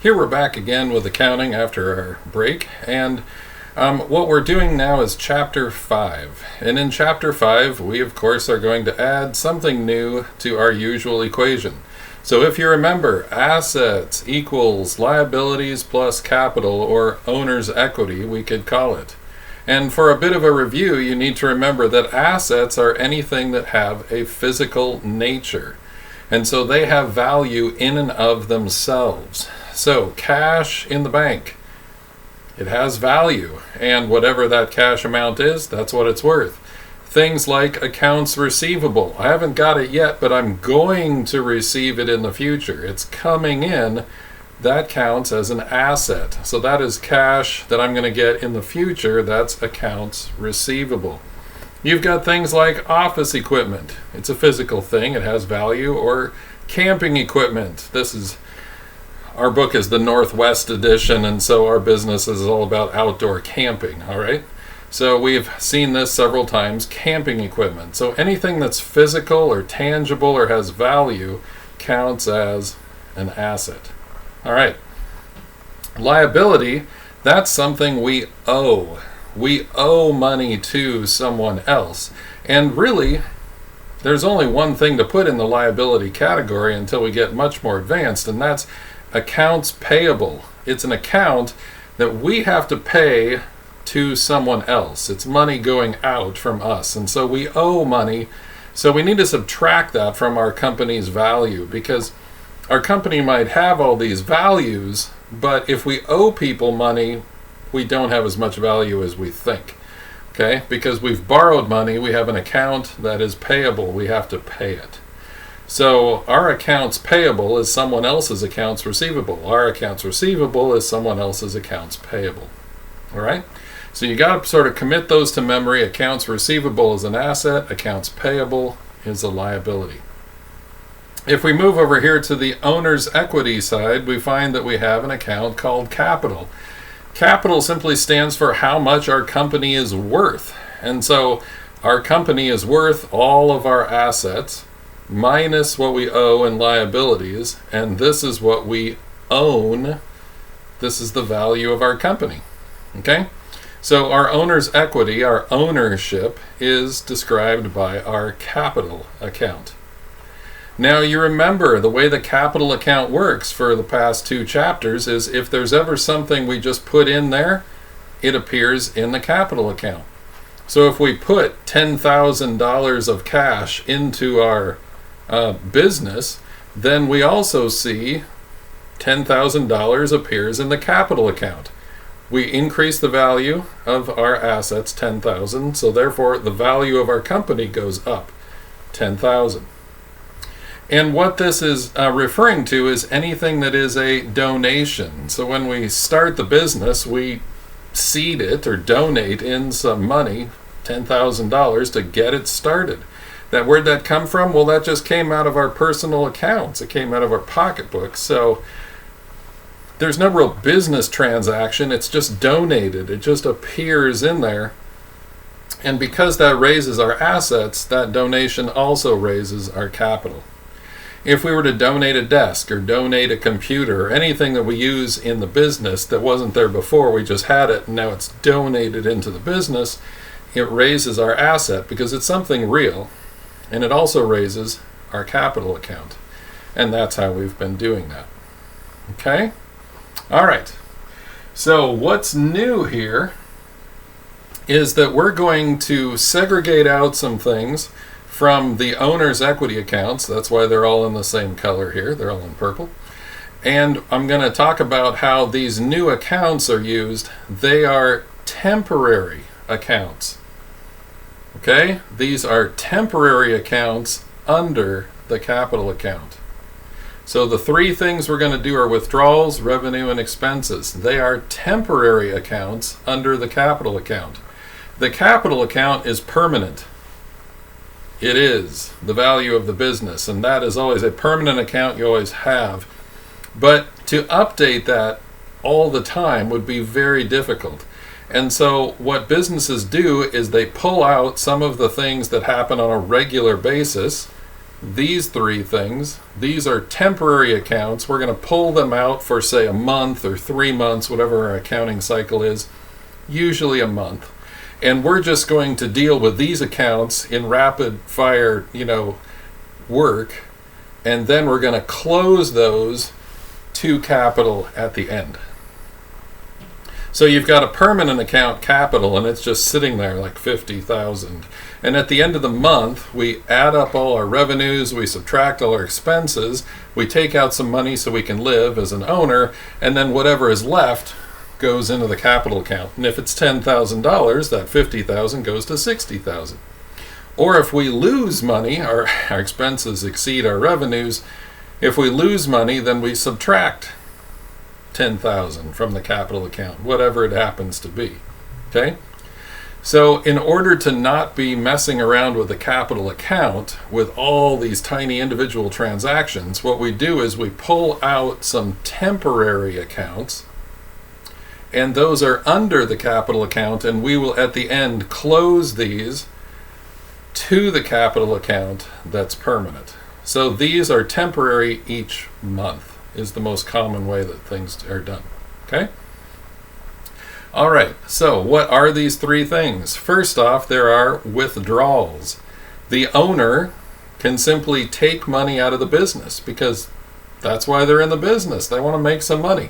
Here we're back again with accounting after our break, and what we're doing now is Chapter 5. And in Chapter 5, we of course are going to add something new to our usual equation. So if you remember, assets equals liabilities plus capital, or owner's equity, we could call it. And for a bit of a review, you need to remember that assets are anything that have a physical nature. And so they have value in and of themselves. So cash in the bank, it has value, and whatever that cash amount is, that's what it's worth. Things like accounts receivable, I haven't got it yet, but I'm going to receive it in the future. It's coming in. That counts as an asset. So that is cash that I'm going to get in the future. That's accounts receivable. You've got things like office equipment. It's a physical thing. It has value. Or camping equipment. Our book is the Northwest edition, and so our business is all about outdoor camping, all right? So we've seen this several times, camping equipment. So anything that's physical or tangible or has value counts as an asset. All right. Liability, that's something we owe. We owe money to someone else. And really, there's only one thing to put in the liability category until we get much more advanced, and that's accounts payable. It's an account that we have to pay to someone else. It's money going out from us, and so we owe money. So we need to subtract that from our company's value, because our company might have all these values, but if we owe people money, we don't have as much value as we think. Okay? Because we've borrowed money, we have an account that is payable, we have to pay it. So our accounts payable is someone else's accounts receivable. Our accounts receivable is someone else's accounts payable. All right? So you got to sort of commit those to memory. Accounts receivable is an asset, accounts payable is a liability. If we move over here to the owner's equity side, we find that we have an account called capital. Capital simply stands for how much our company is worth. And so our company is worth all of our assets minus what we owe in liabilities, and this is what we own. This is the value of our company. Okay? So our owner's equity, our ownership, is described by our capital account. Now you remember the way the capital account works for the past two chapters is if there's ever something we just put in there, it appears in the capital account. So if we put $10,000 of cash into our business, then we also see $10,000 appears in the capital account. We increase the value of our assets 10,000, so therefore the value of our company goes up 10,000. And what this is referring to is anything that is a donation. So when we start the business, we seed it or donate in some money, $10,000, to get it started. Where'd that come from? Well, that just came out of our personal accounts. It came out of our pocketbook. So there's no real business transaction. It's just donated. It just appears in there. And because that raises our assets, that donation also raises our capital. If we were to donate a desk or donate a computer or anything that we use in the business that wasn't there before, we just had it and now it's donated into the business, it raises our asset because it's something real, and it also raises our capital account. And that's how we've been doing that. Okay? All right. So what's new here is that we're going to segregate out some things from the owner's equity accounts. That's why they're all in the same color here. They're all in purple. And I'm going to talk about how these new accounts are used. They are temporary accounts. Okay? These are temporary accounts under the capital account. So the three things we're going to do are withdrawals, revenue, and expenses. They are temporary accounts under the capital account. The capital account is permanent. It is the value of the business, and that is always a permanent account you always have. But to update that all the time would be very difficult. And so what businesses do is they pull out some of the things that happen on a regular basis these three things. These are temporary accounts. We're going to pull them out for, say, a month or 3 months, whatever our accounting cycle is, usually a month. And we're just going to deal with these accounts in rapid fire, work, and then we're going to close those to capital at the end. So you've got a permanent account, capital, and it's just sitting there like 50,000. And at the end of the month, we add up all our revenues, we subtract all our expenses, we take out some money so we can live as an owner, and then whatever is left goes into the capital account. And if it's $10,000, that 50,000 goes to 60,000. Or if we lose money, our expenses exceed our revenues. If we lose money, then we subtract 10,000 from the capital account, whatever it happens to be. Okay? So in order to not be messing around with the capital account with all these tiny individual transactions, what we do is we pull out some temporary accounts, and those are under the capital account, and we will at the end close these to the capital account that's permanent. So these are temporary each month is the most common way that things are done. Okay? All right, so what are these three things? First off, there are withdrawals. The owner can simply take money out of the business because that's why they're in the business. They want to make some money.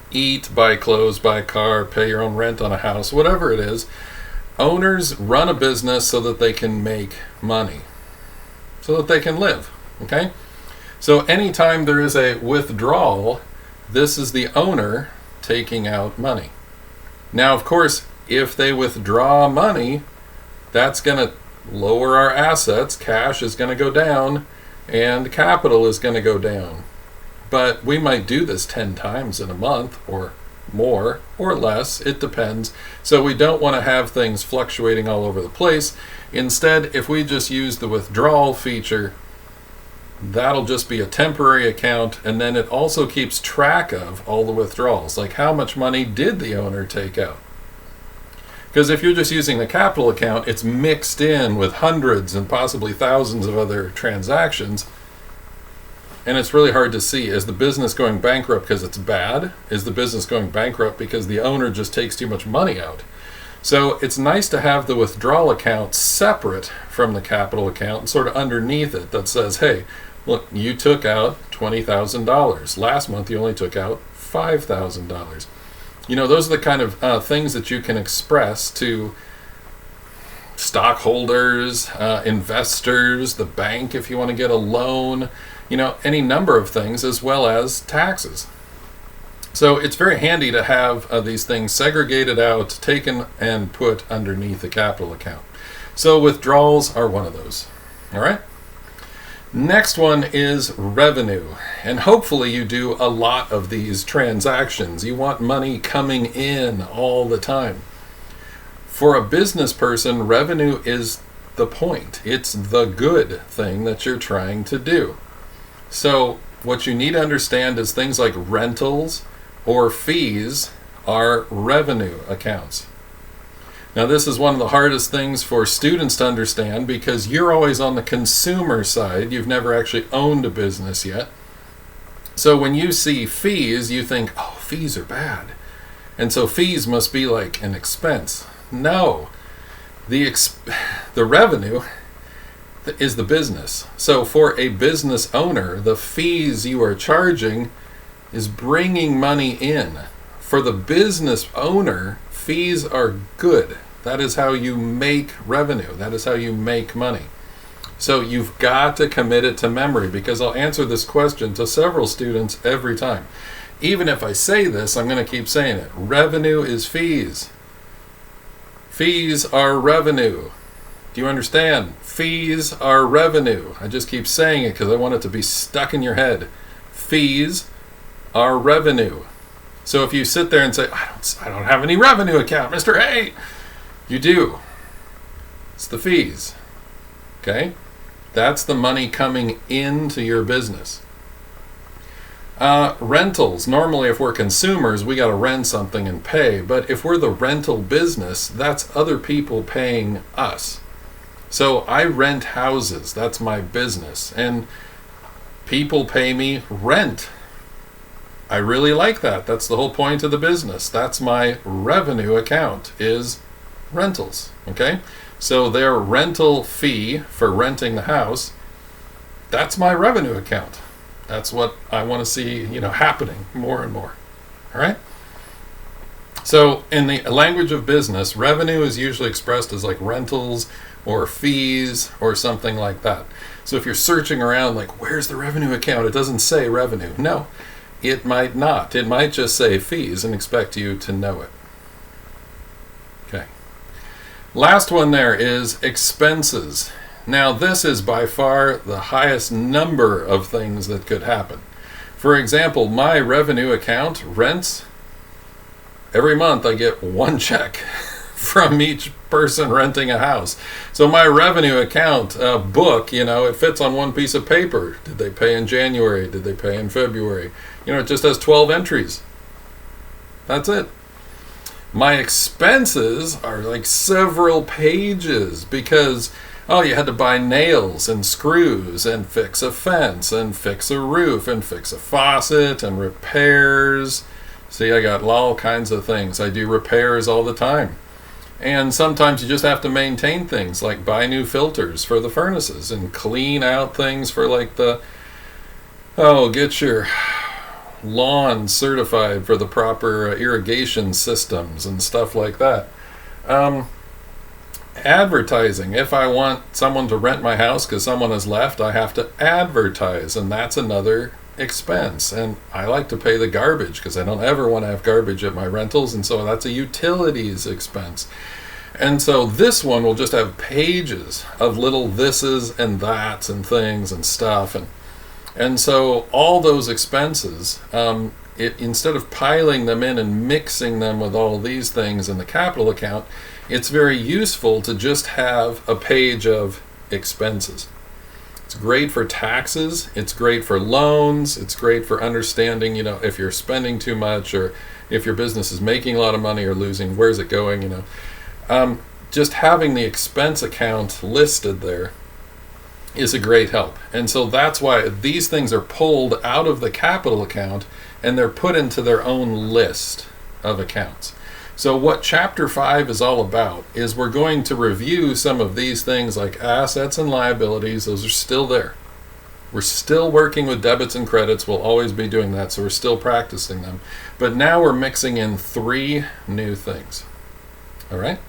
Eat, buy clothes, buy a car, pay your own rent on a house, whatever it is. Owners run a business so that they can make money, so that they can live. Okay? So anytime there is a withdrawal, this is the owner taking out money. Now, of course, if they withdraw money, that's going to lower our assets. Cash is going to go down, and capital is going to go down. But we might do this 10 times in a month, or more, or less. It depends. So we don't want to have things fluctuating all over the place. Instead, if we just use the withdrawal feature, that'll just be a temporary account, and then it also keeps track of all the withdrawals, like how much money did the owner take out. Because if you're just using the capital account, it's mixed in with hundreds and possibly thousands of other transactions, and it's really hard to see. Is the business going bankrupt because it's bad? Is the business going bankrupt because the owner just takes too much money out? So it's nice to have the withdrawal account separate from the capital account and sort of underneath it that says, hey, look, you took out $20,000. Last month you only took out $5,000. Those are the kind of things that you can express to stockholders, investors, the bank if you want to get a loan, any number of things, as well as taxes. So it's very handy to have these things segregated out, taken and put underneath the capital account. So withdrawals are one of those. All right? Next one is revenue. And hopefully you do a lot of these transactions. You want money coming in all the time. For a business person, revenue is the point. It's the good thing that you're trying to do. So what you need to understand is things like rentals or fees are revenue accounts. Now this is one of the hardest things for students to understand because you're always on the consumer side. You've never actually owned a business yet. So when you see fees, you think, oh, fees are bad. And so fees must be like an expense. No, the revenue is the business. So for a business owner, the fees you are charging is bringing money in. For the business owner, fees are good. That is how you make revenue. That is how you make money. So you've got to commit it to memory, because I'll answer this question to several students every time. Even if I say this, I'm going to keep saying it. Revenue is fees. Fees are revenue. Do you understand? Fees are revenue. I just keep saying it because I want it to be stuck in your head. Fees are revenue. So if you sit there and say, I don't have any revenue account, Mr. Hay, you do. It's the fees. Okay? That's the money coming into your business. Rentals. Normally, if we're consumers, we got to rent something and pay. But if we're the rental business, that's other people paying us. So I rent houses. That's my business. And people pay me rent. I really like that. That's the whole point of the business. That's my revenue account, is rentals. Okay? So their rental fee for renting the house, that's my revenue account. That's what I want to see, happening more and more. All right? So in the language of business, revenue is usually expressed as like rentals or fees or something like that. So if you're searching around like, where's the revenue account? It doesn't say revenue. No, it might not. It might just say fees and expect you to know it. Okay. Last one there is expenses. Now this is by far the highest number of things that could happen. For example, my revenue account rents. Every month I get one check from each person renting a house. So my revenue account book, it fits on one piece of paper. Did they pay in January? Did they pay in February? It just has 12 entries. That's it. My expenses are like several pages because, you had to buy nails and screws and fix a fence and fix a roof and fix a faucet and repairs. See, I got all kinds of things. I do repairs all the time. And sometimes you just have to maintain things, like buy new filters for the furnaces and clean out things for like get your lawn certified for the proper irrigation systems and stuff like that. Advertising. If I want someone to rent my house because someone has left, I have to advertise, and that's another expense. And I like to pay the garbage because I don't ever want to have garbage at my rentals, and so that's a utilities expense. And so this one will just have pages of little thises and that's and things and stuff, and so all those expenses, instead of piling them in and mixing them with all these things in the capital account, it's very useful to just have a page of expenses. It's great for taxes, it's great for loans, it's great for understanding, if you're spending too much or if your business is making a lot of money or losing, where's it going, just having the expense account listed there is a great help. And so that's why these things are pulled out of the capital account and they're put into their own list of accounts. So what Chapter 5 is all about is we're going to review some of these things like assets and liabilities. Those are still there. We're still working with debits and credits. We'll always be doing that, so we're still practicing them. But now we're mixing in 3 new things. All right?